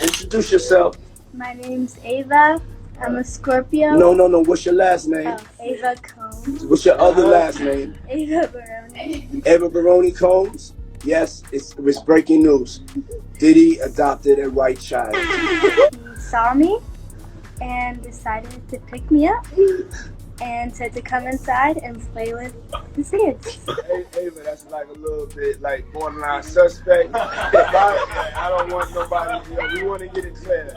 Introduce yourself. My name's Ava. I'm a Scorpio. No. What's your last name? Oh, Ava Combs. What's your other last name? Ava Baroni. Ava Baroni Combs? Yes, it's breaking news. Diddy adopted a white child. He saw me and decided to pick me up and said to come inside and play with his kids. Hey, Ava, that's like a little bit like borderline suspect. I don't want nobody, we want to get it clear.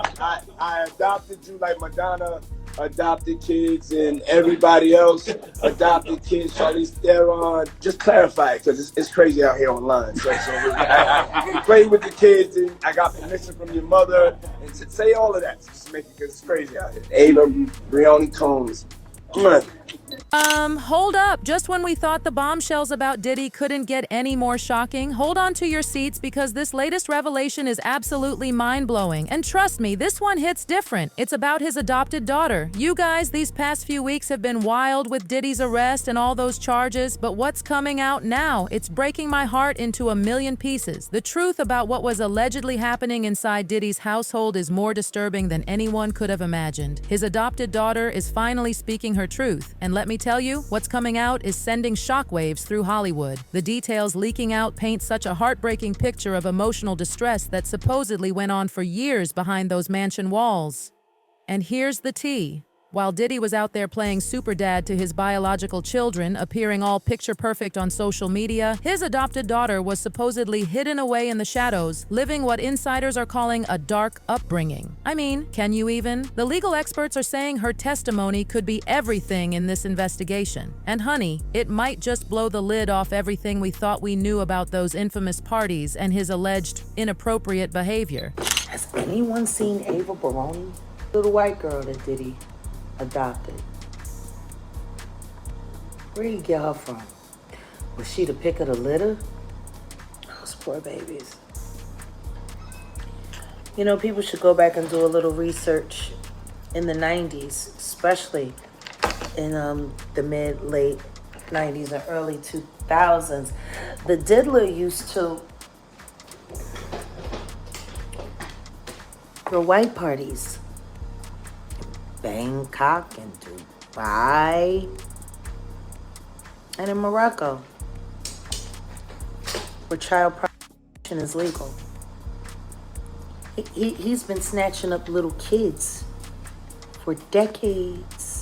I adopted you like Madonna adopted kids and everybody else adopted kids. Charlize Theron. Just clarify it because it's crazy out here online. So I played with the kids and I got permission from your mother and to say all of that. Just make it because it's crazy out here. Ava Brioni Combs. Hold up. Just when we thought the bombshells about Diddy couldn't get any more shocking, hold on to your seats because this latest revelation is absolutely mind-blowing. And trust me, this one hits different. It's about his adopted daughter. You guys, these past few weeks have been wild with Diddy's arrest and all those charges, but what's coming out now? It's breaking my heart into a million pieces. The truth about what was allegedly happening inside Diddy's household is more disturbing than anyone could have imagined. His adopted daughter is finally speaking her truth, and let me tell you, what's coming out is sending shockwaves through Hollywood. The details leaking out paint such a heartbreaking picture of emotional distress that supposedly went on for years behind those mansion walls. And here's the tea. While Diddy was out there playing super dad to his biological children, appearing all picture-perfect on social media, his adopted daughter was supposedly hidden away in the shadows, living what insiders are calling a dark upbringing. I mean, can you even? The legal experts are saying her testimony could be everything in this investigation. And honey, it might just blow the lid off everything we thought we knew about those infamous parties and his alleged inappropriate behavior. Has anyone seen Ava Baroni? Little white girl that Diddy adopted. Where did you get her from? Was she the pick of the litter? Those poor babies. You know, people should go back and do a little research in the 90s, especially in the mid-late 90s and early 2000s. The diddler used to throw white parties. Bangkok and Dubai and in Morocco, where child prostitution is legal. He's been snatching up little kids for decades.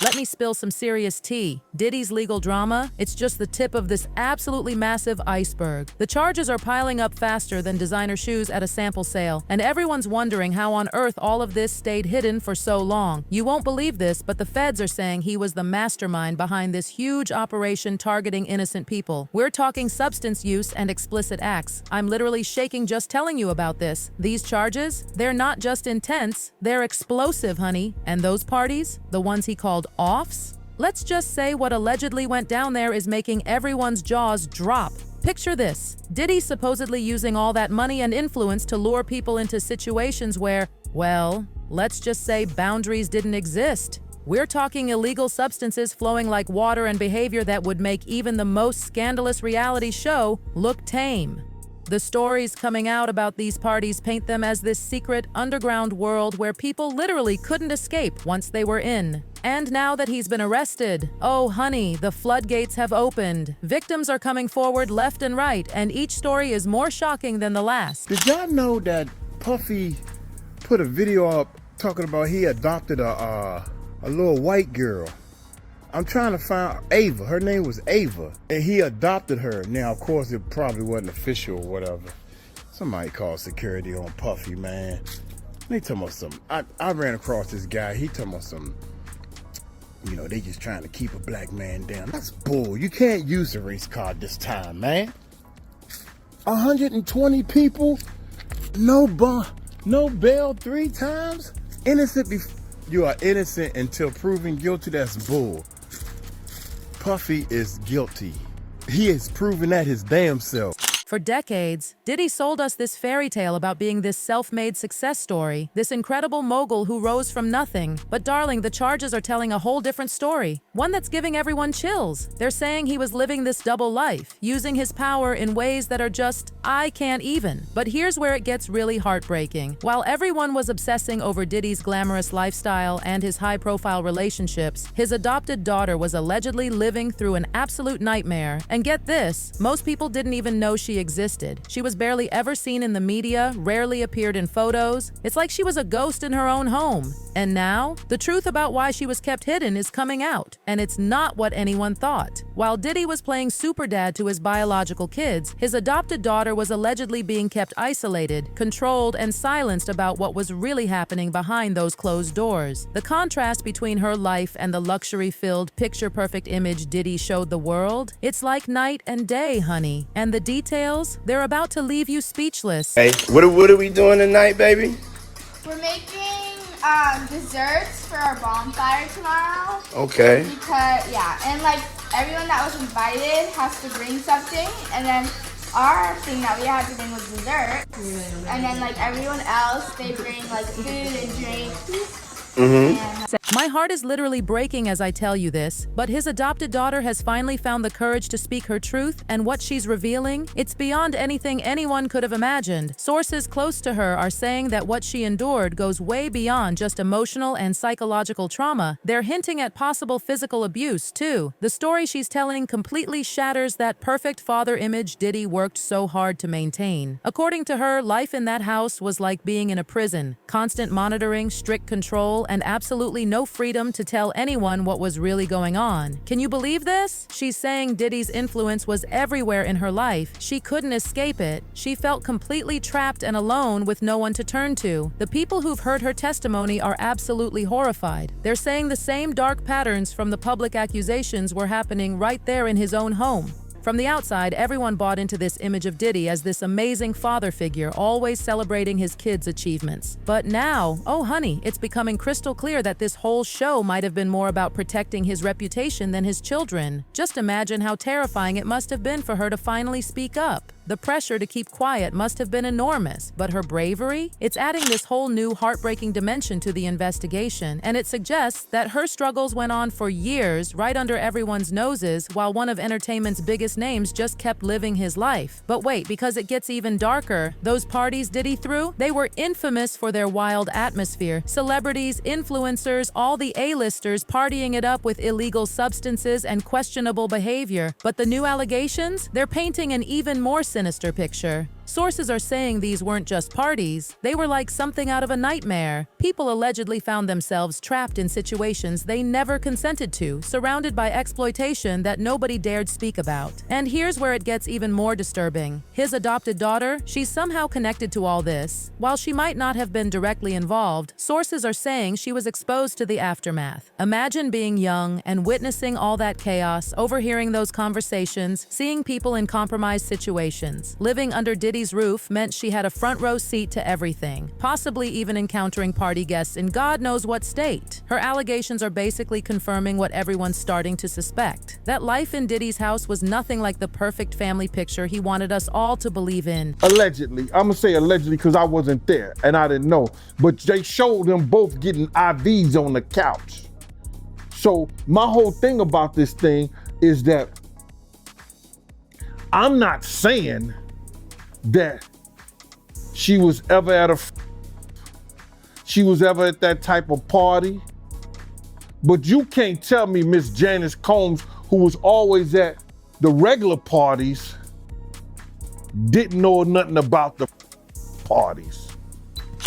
Let me spill some serious tea. Diddy's legal drama, it's just the tip of this absolutely massive iceberg. The charges are piling up faster than designer shoes at a sample sale, and everyone's wondering how on earth all of this stayed hidden for so long. You won't believe this, but the feds are saying he was the mastermind behind this huge operation targeting innocent people. We're talking substance use and explicit acts. I'm literally shaking just telling you about this. These charges, they're not just intense, they're explosive, honey. And those parties, the ones he called offs? Let's just say what allegedly went down there is making everyone's jaws drop. Picture this. Diddy supposedly using all that money and influence to lure people into situations where, well, let's just say boundaries didn't exist. We're talking illegal substances flowing like water and behavior that would make even the most scandalous reality show look tame. The stories coming out about these parties paint them as this secret underground world where people literally couldn't escape once they were in. And now that he's been arrested, oh honey, the floodgates have opened. Victims are coming forward left and right, and each story is more shocking than the last. Did y'all know that Puffy put a video up talking about he adopted a little white girl? I'm trying to find Ava. Her name was Ava. And he adopted her. Now, of course, it probably wasn't official or whatever. Somebody called security on Puffy, man. They talking about something. I ran across this guy. He talking about something. You know, they just trying to keep a black man down. That's bull. You can't use the race card this time, man. 120 people. No bail 3 times. You are innocent until proven guilty. That's bull. Puffy is guilty. He has proven that his damn self. For decades, Diddy sold us this fairy tale about being this self-made success story, this incredible mogul who rose from nothing. But darling, the charges are telling a whole different story, one that's giving everyone chills. They're saying he was living this double life, using his power in ways that are just, I can't even. But here's where it gets really heartbreaking. While everyone was obsessing over Diddy's glamorous lifestyle and his high-profile relationships, his adopted daughter was allegedly living through an absolute nightmare. And get this, most people didn't even know she existed. She was barely ever seen in the media, rarely appeared in photos. It's like she was a ghost in her own home. And now, the truth about why she was kept hidden is coming out, and it's not what anyone thought. While Diddy was playing super dad to his biological kids, his adopted daughter was allegedly being kept isolated, controlled, and silenced about what was really happening behind those closed doors. The contrast between her life and the luxury-filled, picture-perfect image Diddy showed the world, it's like night and day, honey. And the details, they're about to leave you speechless. Hey, what are we doing tonight, baby? We're making desserts for our bonfire tomorrow. Okay. Because, yeah, and like everyone that was invited has to bring something, and then our thing that we had to bring was dessert. And then like everyone else, they bring like food and drinks. My heart is literally breaking as I tell you this, but his adopted daughter has finally found the courage to speak her truth, and what she's revealing, it's beyond anything anyone could have imagined. Sources close to her are saying that what she endured goes way beyond just emotional and psychological trauma. They're hinting at possible physical abuse, too. The story she's telling completely shatters that perfect father image Diddy worked so hard to maintain. According to her, life in that house was like being in a prison. Constant monitoring, strict control, and absolutely no freedom to tell anyone what was really going on. Can you believe this? She's saying Diddy's influence was everywhere in her life. She couldn't escape it. She felt completely trapped and alone with no one to turn to. The people who've heard her testimony are absolutely horrified. They're saying the same dark patterns from the public accusations were happening right there in his own home. From the outside, everyone bought into this image of Diddy as this amazing father figure, always celebrating his kids' achievements. But now, oh honey, it's becoming crystal clear that this whole show might have been more about protecting his reputation than his children. Just imagine how terrifying it must have been for her to finally speak up. The pressure to keep quiet must have been enormous, but her bravery? It's adding this whole new heartbreaking dimension to the investigation, and it suggests that her struggles went on for years right under everyone's noses while one of entertainment's biggest names just kept living his life. But wait, because it gets even darker, those parties Diddy threw, they were infamous for their wild atmosphere. Celebrities, influencers, all the A-listers partying it up with illegal substances and questionable behavior. But the new allegations? They're painting an even more sinister picture. Sources are saying these weren't just parties, they were like something out of a nightmare. People allegedly found themselves trapped in situations they never consented to, surrounded by exploitation that nobody dared speak about. And here's where it gets even more disturbing. His adopted daughter, she's somehow connected to all this. While she might not have been directly involved, sources are saying she was exposed to the aftermath. Imagine being young and witnessing all that chaos, overhearing those conversations, seeing people in compromised situations. Living under Diddy's roof meant she had a front row seat to everything, possibly even encountering party guests in God knows what state. Her allegations are basically confirming what everyone's starting to suspect, that life in Diddy's house was nothing like the perfect family picture he wanted us all to believe in. Allegedly, I'm gonna say allegedly because I wasn't there and I didn't know, but they showed them both getting IVs on the couch. So my whole thing about this thing is that I'm not saying that she was ever at that type of party. But you can't tell me Miss Janice Combs, who was always at the regular parties, didn't know nothing about the parties.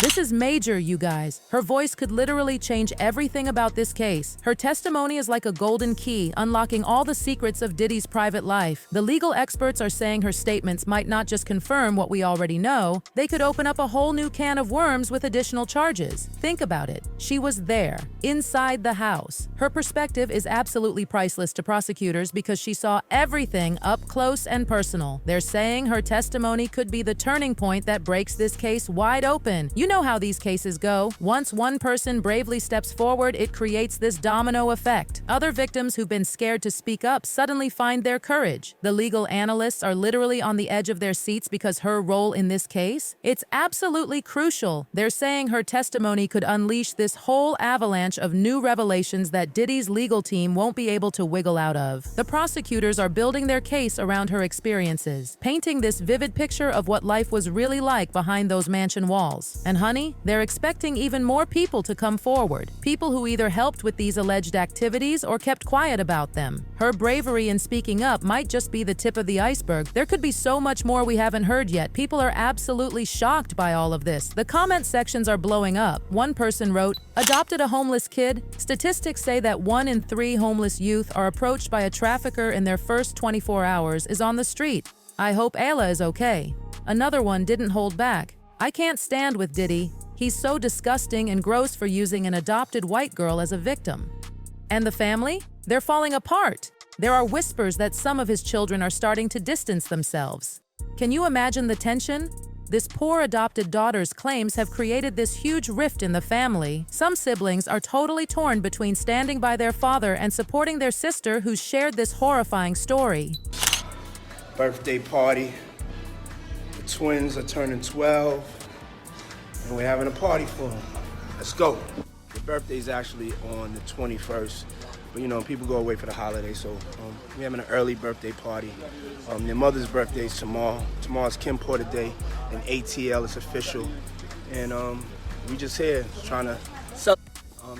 This is major, you guys. Her voice could literally change everything about this case. Her testimony is like a golden key, unlocking all the secrets of Diddy's private life. The legal experts are saying her statements might not just confirm what we already know, they could open up a whole new can of worms with additional charges. Think about it. She was there, inside the house. Her perspective is absolutely priceless to prosecutors because she saw everything up close and personal. They're saying her testimony could be the turning point that breaks this case wide open. You know how these cases go. Once one person bravely steps forward, it creates this domino effect. Other victims who've been scared to speak up suddenly find their courage. The legal analysts are literally on the edge of their seats because her role in this case, it's absolutely crucial. They're saying her testimony could unleash this whole avalanche of new revelations that Diddy's legal team won't be able to wiggle out of. The prosecutors are building their case around her experiences, painting this vivid picture of what life was really like behind those mansion walls. And honey, they're expecting even more people to come forward. People who either helped with these alleged activities or kept quiet about them. Her bravery in speaking up might just be the tip of the iceberg. There could be so much more we haven't heard yet. People are absolutely shocked by all of this. The comment sections are blowing up. One person wrote, "Adopted a homeless kid? Statistics say that 1 in 3 homeless youth are approached by a trafficker in their first 24 hours is on the street. I hope Ayla is okay." Another one didn't hold back. "I can't stand with Diddy. He's so disgusting and gross for using an adopted white girl as a victim." And the family? They're falling apart. There are whispers that some of his children are starting to distance themselves. Can you imagine the tension? This poor adopted daughter's claims have created this huge rift in the family. Some siblings are totally torn between standing by their father and supporting their sister who's shared this horrifying story. Birthday party. The twins are turning 12, and we're having a party for them. Let's go. The birthday's actually on the 21st, but you know, people go away for the holiday, so we're having an early birthday party. Their mother's birthday is tomorrow. Tomorrow's Kim Porter Day, and ATL is official. And we just here trying to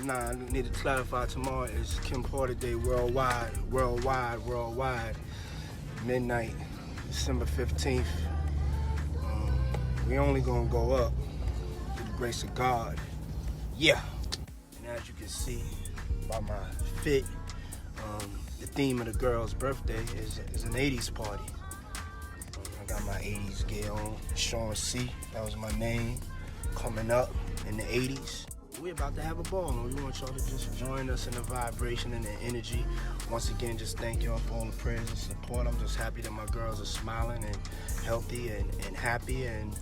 I need to clarify, tomorrow is Kim Porter Day worldwide. Midnight, December 15th. We only gonna go up with the grace of God. Yeah. And as you can see by my fit, the theme of the girl's birthday is an 80s party. I got my 80s gear on. Sean C, that was my name, coming up in the 80s. We're about to have a ball, and we want y'all to just join us in the vibration and the energy. Once again, just thank y'all for all the prayers and support. I'm just happy that my girls are smiling and healthy and happy, and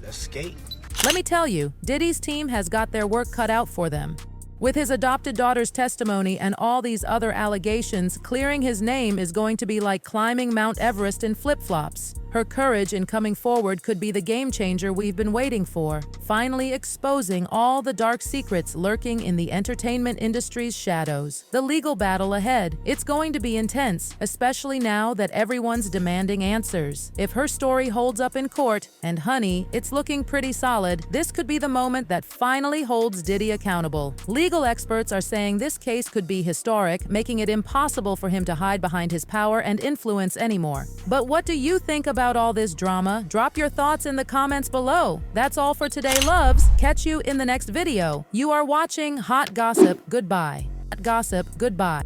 let's skate. Let me tell you, Diddy's team has got their work cut out for them. With his adopted daughter's testimony and all these other allegations, clearing his name is going to be like climbing Mount Everest in flip-flops. Her courage in coming forward could be the game changer we've been waiting for, finally exposing all the dark secrets lurking in the entertainment industry's shadows. The legal battle ahead, it's going to be intense, especially now that everyone's demanding answers. If her story holds up in court, and honey, it's looking pretty solid, this could be the moment that finally holds Diddy accountable. Legal experts are saying this case could be historic, making it impossible for him to hide behind his power and influence anymore. But what do you think about all this drama? Drop your thoughts in the comments below. That's all for today, loves. Catch you in the next video. You are watching Hot Gossip. Goodbye. Hot Gossip. Goodbye.